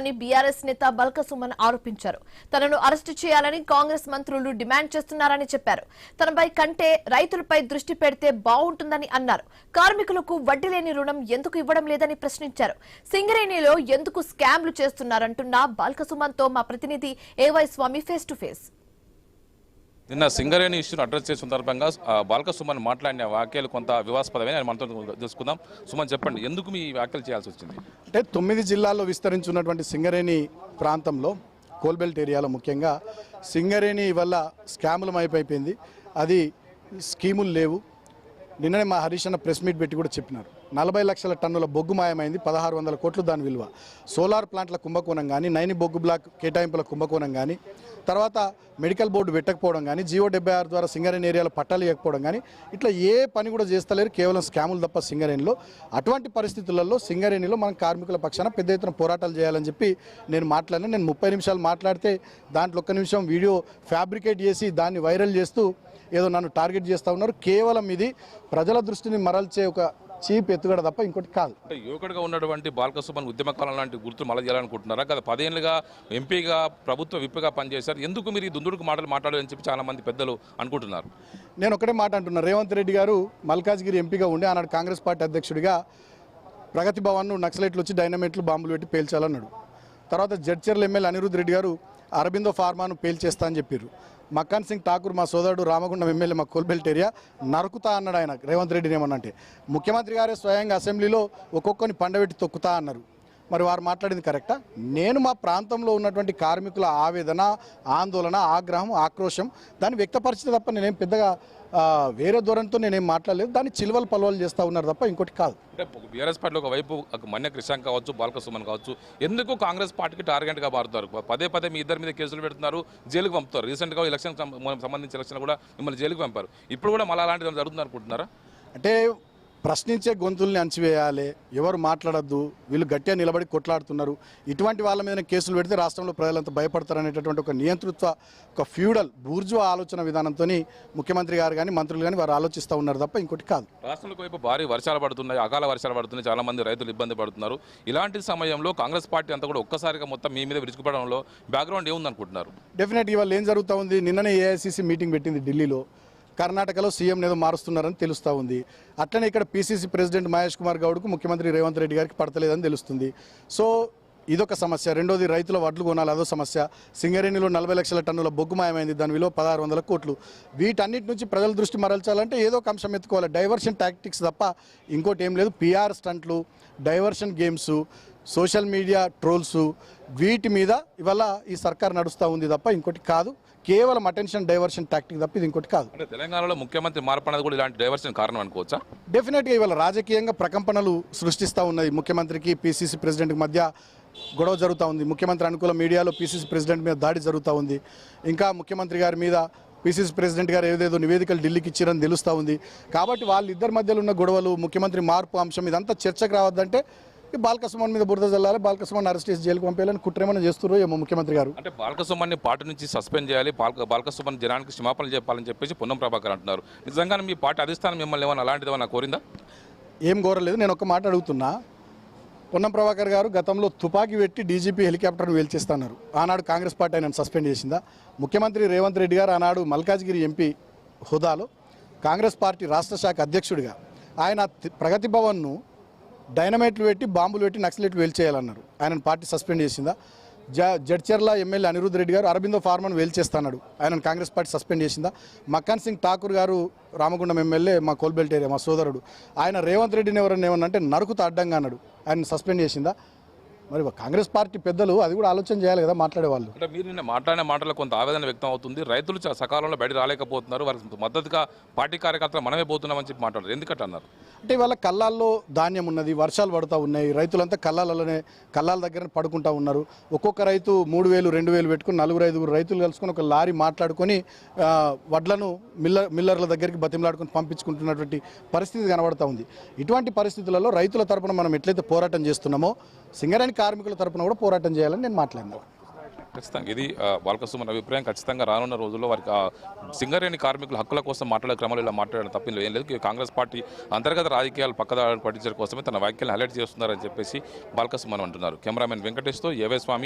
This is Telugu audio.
అని బీఆర్ఎస్ నేత బల్క సుమన్ ఆరోపించారు. తనను అరెస్టు చేయాలని కాంగ్రెస్ మంత్రులు డిమాండ్ చేస్తున్నారని చెప్పారు. తనపై కంటే రైతులపై దృష్టి పెడితే బాగుంటుందని అన్నారు. కార్మికులకు వడ్డీ లేని రుణం ఎందుకు ఇవ్వడం లేదని ప్రశ్నించారు. సింగరేణిలో ఎందుకు స్కామ్లు చేస్తున్నారంటున్న బల్క సుమన్ తో మా ప్రతినిధి ఏవై స్వామి ఫేస్ టు ఫేస్. నిన్న సింగరేణి ఇష్యూను అడ్రస్ చేసిన సందర్భంగా బాల్క సుమన్ మాట్లాడిన వ్యాఖ్యలు కొంత వివాదాస్పదమే అని మనతో తెలుసుకుందాం. సుమన్, చెప్పండి, ఎందుకు మీ వ్యాఖ్యలు చేయాల్సి వచ్చింది? అంటే 9 జిల్లాల్లో విస్తరించున్నటువంటి సింగరేణి ప్రాంతంలో కోల్బెల్ట్ ఏరియాలో ముఖ్యంగా సింగరేణి వల్ల స్కాములమైపోయింది. అది స్కీములు లేవు. నిన్ననే మా హరీష్ అన్న ప్రెస్ మీట్ పెట్టి కూడా చెప్పినారు. 40 లక్షల టన్నుల బొగ్గు మాయమైంది, 1600 కోట్లు దాని విలువ. సోలార్ ప్లాంట్ల కుంభకోణం కానీ, నైని బొగ్గు బ్లాక్ కేటాయింపుల కుంభకోణం కానీ, తర్వాత మెడికల్ బోర్డు పెట్టకపోవడం కానీ, జియో 76 ద్వారా సింగరేణి ఏరియాలో పట్టాలు ఇవ్వకపోవడం కానీ, ఇట్లా ఏ పని కూడా చేస్తలేరు. కేవలం స్కాములు తప్ప సింగరేణిలో. అటువంటి పరిస్థితులలో సింగరేణిలో మనం కార్మికుల పక్షాన పెద్ద ఎత్తున పోరాటాలు చేయాలని చెప్పి నేను మాట్లాడినా. నేను 30 నిమిషాలు మాట్లాడితే దాంట్లో 1 నిమిషం వీడియో ఫ్యాబ్రికేట్ చేసి దాన్ని వైరల్ చేస్తూ ఏదో నన్ను టార్గెట్ చేస్తూ ఉన్నారు. కేవలం ఇది ప్రజల దృష్టిని మరల్చే ఒక చీప్ ఎత్తుగడ తప్ప ఇంకోటి కాదు. అంటే యువకుడిగా ఉన్నటువంటి బాల్క సుమన్ ఉద్యమకాలం లాంటి గుర్తులు మళ్ళీ చేయాలనుకుంటున్నారా? గత 10 ఏళ్ళుగా ఎంపీగా, ప్రభుత్వ విప్గా పనిచేశారు. ఎందుకు మీరు ఈ దుందుడుకు మాటలు మాట్లాడాలని చెప్పి చాలా మంది పెద్దలు అనుకుంటున్నారు. నేను ఒకటే మాట అంటున్నా. రేవంత్ రెడ్డి గారు మల్కాజ్గిరి ఎంపీగా ఉండి ఆనాడు కాంగ్రెస్ పార్టీ అధ్యక్షుడిగా ప్రగతి భవన్ను నక్సలైట్లు వచ్చి డైనమైట్లు బాంబులు పెట్టి పేల్చాలన్నాడు. తర్వాత జడ్చర్ల ఎమ్మెల్యే అనిరుద్ రెడ్డి గారు అరబిందో ఫార్మాను పేల్చేస్తా అని చెప్పారు. మక్కాన్ సింగ్ ఠాకూర్ మా సోదరుడు రామగుండం ఎమ్మెల్యే మా కోల్బెల్ట్ ఏరియా నరుకుతా అన్నాడు. ఆయన రేవంత్ రెడ్డిని ఏమన్నంటే ముఖ్యమంత్రి గారే స్వయంగా అసెంబ్లీలో ఒక్కొక్కరిని పండబెట్టి తొక్కుతా అన్నారు. మరి వారు మాట్లాడింది కరెక్టా? నేను మా ప్రాంతంలో ఉన్నటువంటి కార్మికుల ఆవేదన, ఆందోళన, ఆగ్రహం, ఆక్రోశం దాన్ని వ్యక్తపరిచితే తప్ప నేనేం పెద్దగా వేరే ధోరణితో నేనేం మాట్లాడలేదు. దాన్ని చిలువలు పలువలు చేస్తూ ఉన్నారు తప్ప ఇంకోటి కాదు. అంటే బీఆర్ఎస్ పార్టీలో ఒకవైపు మన్య క్రిషాంక్ కావచ్చు, బాల్క సుమన్ కావచ్చు, ఎందుకు కాంగ్రెస్ పార్టీకి టార్గెట్గా మారుతారు? పదే పదే మీ ఇద్దరి మీద కేసులు పెడుతున్నారు, జైలుకు పంపుతారు. రీసెంట్గా ఎలక్షన్ సంబంధించిన ఎలక్షన్ కూడా మిమ్మల్ని జైలుకు పంపారు. ఇప్పుడు కూడా మళ్ళీ అలాంటిది జరుగుతుంది అనుకుంటున్నారా? అంటే ప్రశ్నించే గొంతుల్ని అణచివేయాలి, ఎవరు మాట్లాడద్దు, వీళ్ళు గట్టిగా నిలబడి కొట్లాడుతున్నారు. ఇటువంటి వాళ్ళ మీద కేసులు పెడితే రాష్ట్రంలో ప్రజలంతా భయపడతారు అనేటటువంటి ఒక నియంతృత్వ, ఒక ఫ్యూడల్ బూర్జువా ఆలోచన విధానంతో ముఖ్యమంత్రి గారు కానీ మంత్రులు కానీ వారు ఆలోచిస్తూ ఉన్నారు తప్ప ఇంకోటి కాదు. రాష్ట్రంలో వైపు భారీ వర్షాలు పడుతున్నాయి, అకాల వర్షాలు పడుతున్నాయి, చాలా మంది రైతులు ఇబ్బంది పడుతున్నారు. ఇలాంటి సమయంలో కాంగ్రెస్ పార్టీ అంతా కూడా ఒక్కసారిగా మొత్తం మీ మీద విరుచుకుపడంలో బ్యాక్గ్రౌండ్ ఏముందనుకుంటున్నారు? డెఫినెట్గా ఇవాళ ఏం జరుగుతూ ఉంది? నిన్ననే ఏఐసీసీ మీటింగ్ పెట్టింది ఢిల్లీలో. కర్ణాటకలో సీఎం ఏదో మారుస్తున్నారని తెలుస్తూ ఉంది. అట్లనే ఇక్కడ పీసీసీ ప్రెసిడెంట్ మహేష్ కుమార్ గౌడ్కు ముఖ్యమంత్రి రేవంత్ రెడ్డి గారికి పడతలేదని తెలుస్తుంది. సో ఇదొక సమస్య. రెండోది రైతుల వడ్లు కొనాలి, అదో సమస్య. సింగరేణిలో 40 లక్షల టన్నుల బొగ్గు మాయమైంది, దాని విలువ 1600 కోట్లు. వీటన్నిటి నుంచి ప్రజల దృష్టి మరల్చాలంటే ఏదో ఒక అంశం ఎత్తుకోవాలి. డైవర్షన్ టాక్టిక్స్ తప్ప ఇంకోటి ఏం లేదు. పిఆర్ స్టంట్లు, diversion games, social media trolls, వీటి మీద ఇవాళ ఈ సర్కార్ నడుస్తూ ఉంది తప్ప ఇంకోటి కాదు. కేవలం అటెన్షన్ డైవర్షన్ టాక్టిక్ తప్ప ఇది ఇంకోటి కాదు. అంటే తెలంగాణలో ముఖ్యమంత్రి మార్పు అనేది కూడా ఇలాంటి డైవర్షన్ కారణం అనుకోవచ్చా? డెఫినెట్గా ఇవాళ రాజకీయంగా ప్రకంపనలు సృష్టిస్తూ ఉన్నది. ముఖ్యమంత్రికి పీసీసీ ప్రెసిడెంట్కి మధ్య గొడవ జరుగుతూ ఉంది. ముఖ్యమంత్రి అనుకూల మీడియాలో పీసీసీ ప్రెసిడెంట్ మీద దాడి జరుగుతూ ఉంది. ఇంకా ముఖ్యమంత్రి గారి మీద పీసీసీ ప్రెసిడెంట్ గారు ఏదేదో నివేదికలు ఢిల్లీకి ఇచ్చారని తెలుస్తూ ఉంది. కాబట్టి వాళ్ళిద్దరి మధ్యలో ఉన్న గొడవలు, ముఖ్యమంత్రి మార్పు అంశం ఇదంతా చర్చకు రావద్దంటే ఈ బాల్క సుమన్ మీద బురద జల్లాలి, బాల్క సుమన్ అరెస్ట్ చేసి జైలుకు పంపేయాలని కుట్రేమని చేస్తున్నారు ఏమో ముఖ్యమంత్రి గారు. అంటే బాల్క సుమన్ని పార్టీ నుంచి సస్పెండ్ చేయాలి, బాల్క సుమన్ జనానికి క్షమాపణలు చెప్పాలని చెప్పేసి పొన్నం ప్రభాకర్ అంటున్నారు. నిజంగానే మీ పార్టీ అధిష్టానం మిమ్మల్ని ఏమైనా అలాంటిది ఏమైనా కోరిందా? ఏం కోరలేదు. నేను ఒక మాట అడుగుతున్నా. పొన్నం ప్రభాకర్ గారు గతంలో తుపాకీ పెట్టి డీజీపీ హెలికాప్టర్ను వేల్చేస్తున్నారు. ఆనాడు కాంగ్రెస్ పార్టీ ఆయన సస్పెండ్ చేసిందా? ముఖ్యమంత్రి రేవంత్ రెడ్డి గారు ఆనాడు మల్కాజ్గిరి ఎంపీ హోదాలో కాంగ్రెస్ పార్టీ రాష్ట్ర శాఖ అధ్యక్షుడిగా ఆయన ప్రగతి భవన్ను డైనమైట్లు పెట్టి బాంబులు పెట్టి నక్సలైట్లు వేల్చేయాలన్నారు. ఆయనను పార్టీ సస్పెండ్ చేసిందా? జడ్చర్ల ఎమ్మెల్యే అనిరుద్ రెడ్డి గారు అరబిందో ఫార్మాను వేల్చేస్తున్నాడు, ఆయనను కాంగ్రెస్ పార్టీ సస్పెండ్ చేసిందా? మక్కాన్ సింగ్ ఠాకూర్ గారు రామగుండం ఎమ్మెల్యే మా కోల్బెల్ట్ ఏరియా మా సోదరుడు, ఆయన రేవంత్ రెడ్డిని ఎవరన్నా ఏమన్నంటే నరుకుతా అడ్డంగా అన్నాడు, ఆయన సస్పెండ్ చేసిందా? మరి కాంగ్రెస్ పార్టీ పెద్దలు అది కూడా ఆలోచన చేయాలి కదా మాట్లాడేవాళ్ళు. అంటే మీరు నిన్న మాట్లాడిన మాటలో కొంత ఆవేదన వ్యక్తం అవుతుంది. రైతులు సకాలంలో బయట రాలేకపోతున్నారు, వారికి మద్దతుగా పార్టీ కార్యకర్తలు మనమే పోతున్నామని చెప్పి మాట్లాడారు. ఎందుకంటే అన్నారు? అంటే ఇవాళ కళ్ళాల్లో ధాన్యం ఉన్నది, వర్షాలు పడుతూ ఉన్నాయి, రైతులంతా కళ్ళాల దగ్గర పడుకుంటూ ఉన్నారు. ఒక్కొక్క రైతు 3000 2000 పెట్టుకుని 4-5 రైతులు కలుసుకొని ఒక లారీ మాట్లాడుకొని వడ్లను మిల్లర్ల దగ్గరికి బతిమలాడుకొని పంపించుకుంటున్నటువంటి పరిస్థితి కనబడుతూ ఉంది. ఇటువంటి పరిస్థితులలో రైతుల తరపున మనం ఎట్లయితే పోరాటం చేస్తున్నామో సింగరేణి కార్మికుల తరపున కూడా పోరాటం చేయాలని నేను మాట్లాడినా. ఖచ్చితంగా ఇది బాల్కసుమన్ అభిప్రాయం. ఖచ్చితంగా రానున్న రోజుల్లో వారికి సింగరేణి కార్మికుల హక్కుల కోసం మాట్లాడే క్రమంలో ఇలా మాట్లాడడం తప్పేం ఏం లేదు. కాంగ్రెస్ పార్టీ అంతర్గత రాజకీయాలు పక్కదారి పట్టించడం కోసమే తన వ్యాఖ్యలను హైలైట్ చేస్తున్నారని చెప్పేసి బాల్కసుమన్ అంటున్నారు. కెమెరామెన్ వెంకటేష్తో ఏవై స్వామి.